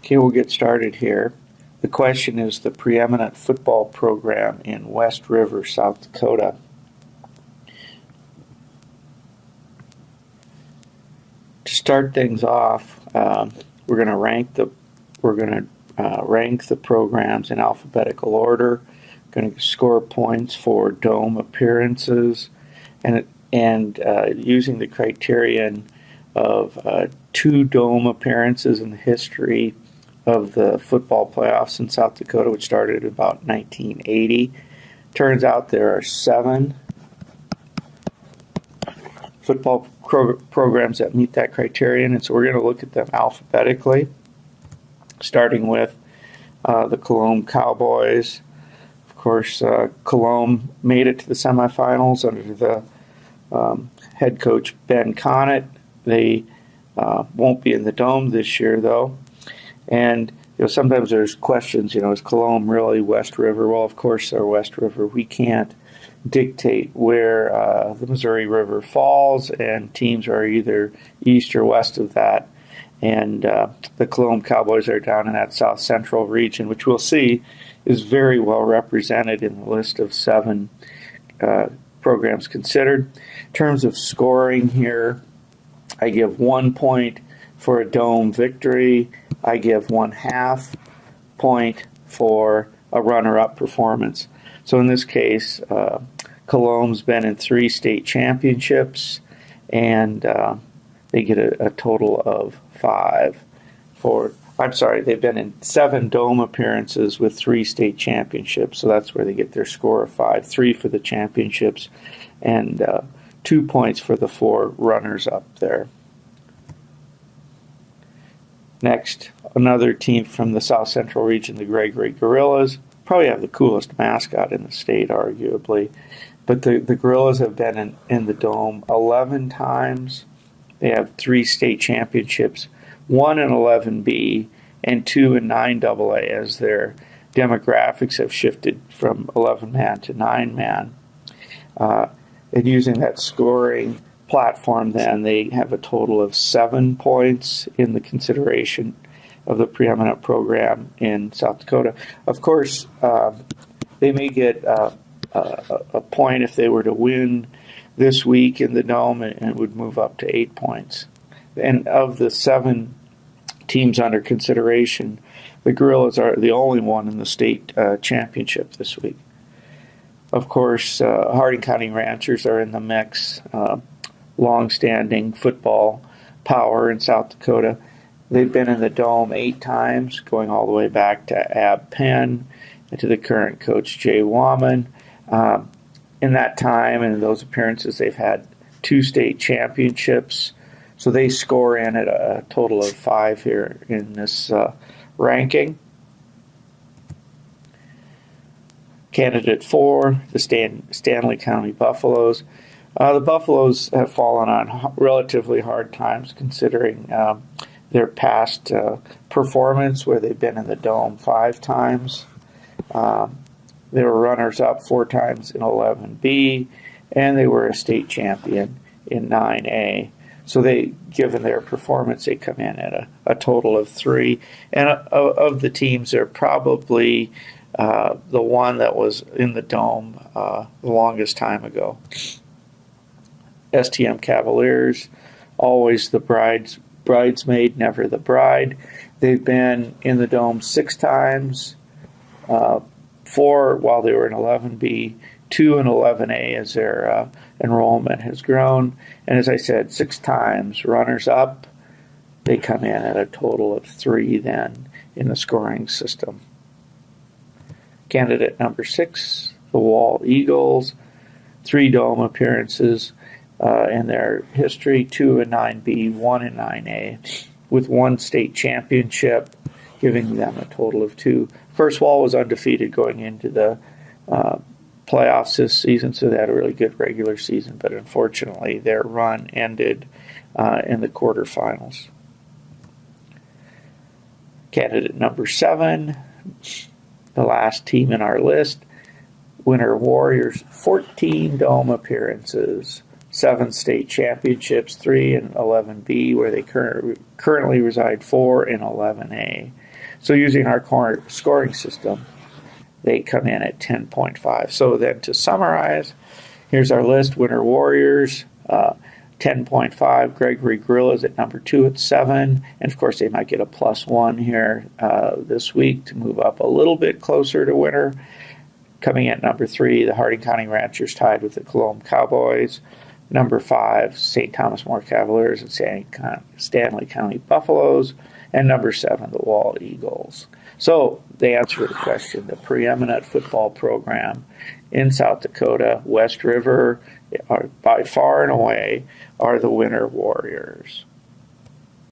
Okay, we'll get started here. The question is the preeminent football program in West River, South Dakota. To start things off, we're going to rank the programs in alphabetical order. Going to score points for dome appearances, and using the criterion of 2 dome appearances in the history of the football playoffs in South Dakota, which started in about 1980. Turns out there are 7 football programs that meet that criterion, and so we're going to look at them alphabetically, starting with the Cologne Cowboys. Of course, Cologne made it to the semifinals under the head coach Ben Connett. They won't be in the dome this year, though. And sometimes there's questions, is Cologne really West River? Well, of course they're West River. We can't dictate where the Missouri River falls, and teams are either east or west of that. And the Cologne Cowboys are down in that south central region, which we'll see is very well represented in the list of 7 programs considered. In terms of scoring here, I give 1 point for a dome victory. I give 1/2 point for a runner-up performance. So in this case, Cologne's been in 3 state championships, and they get a total of 5 they've been in 7 dome appearances with 3 state championships, so that's where they get their score of 5. 3 for the championships, and 2 points for the 4 runners-up there. Next, another team from the South Central region, the Gregory Gorillas. Probably have the coolest mascot in the state, arguably. But the Gorillas have been in the dome 11 times. They have 3 state championships, 1 in 11B and 2 in 9AA, as their demographics have shifted from 11-man to 9-man. And using that scoring platform, then they have a total of 7 points in the consideration of the preeminent program in South Dakota. Of course, they may get a point if they were to win this week in the dome, and would move up to 8 points. And of the 7 teams under consideration, the Gorillas are the only one in the state championship this week. Of course, Harding County Ranchers are in the mix. Long-standing football power in South Dakota. They've been in the dome 8 times, going all the way back to Ab Penn and to the current coach Jay Wahman. In that time and in those appearances, they've had 2 state championships, so they score in at a total of 5 here in this ranking. Candidate 4, the Stanley County Buffaloes. The Buffaloes have fallen on relatively hard times considering their past performance, where they've been in the dome 5 times. They were runners-up 4 times in 11B, and they were a state champion in 9A. So given their performance, they come in at a total of 3. And of the teams, they're probably the one that was in the dome the longest time ago. STM Cavaliers, always the bridesmaid, never the bride. They've been in the dome 6 times, 4 while they were in 11B, 2 in 11A as their enrollment has grown. And as I said, 6 times runners-up. They come in at a total of 3 then in the scoring system. Candidate number 6, the Wall Eagles, 3 dome appearances in their history, 2 in 9B, 1 in 9A, with 1 state championship, giving them a total of 2. First Wall was undefeated going into the playoffs this season, so they had a really good regular season, but unfortunately their run ended in the quarterfinals. Candidate number 7, the last team in our list, Winter Warriors, 14 dome appearances, 7 state championships, 3 in 11B, where they currently reside, 4 in 11A. So using our scoring system, they come in at 10.5. So then to summarize, here's our list. Winter Warriors, 10.5. Gregory Gorillas at number 2 at 7. And of course, they might get a +1 here this week to move up a little bit closer to winter. Coming at number 3, the Harding County Ranchers tied with the Cologne Cowboys. Number 5, St. Thomas More Cavaliers and Stanley County Buffaloes. And number 7, the Wall Eagles. So they answer the question. The preeminent football program in South Dakota, West River, are by far and away are the Winter Warriors.